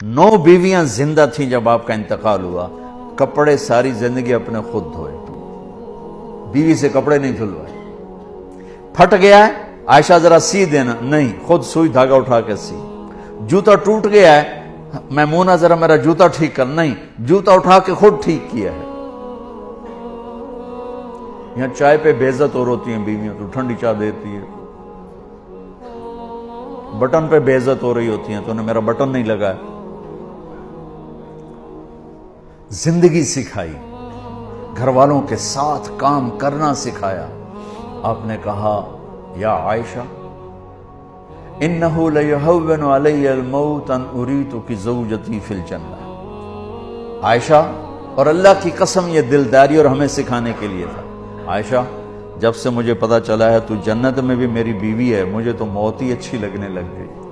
9 बीवियां जिंदा थीं जब आपका इंतकाल हुआ, कपड़े सारी जिंदगी अपने खुद धोए, बीवी से कपड़े नहीं धुलवाए। फट गया है, आयशा जरा सी देना, नहीं, खुद सुई धागा उठा के सी। जूता टूट गया है, मैमूना जरा मेरा जूता ठीक कर, नहीं, जूता उठा के खुद ठीक किया है। यहां चाय पे बेइज्जत और होती हैं बीवियां, तो ठंडी चाय देती है। बटन पे बेइज्जत हो रही होती हैं, तो उन्हें मेरा बटन नहीं लगा है। जिंदगी सिखाई, घर वालों के साथ काम करना सिखाया। आपने कहा, या आयशा इन्नहु लयहव्वनु अलैया अल-मौत अन उरीतु की ज़ौजती फिल जन्नह। आयशा, और अल्लाह की कसम ये दिलदारी और हमें सिखाने के लिए था। आयशा, जब से मुझे पता चला है तू जन्नत में भी मेरी बीवी है, मुझे तो मौत ही अच्छी लगने लग गई।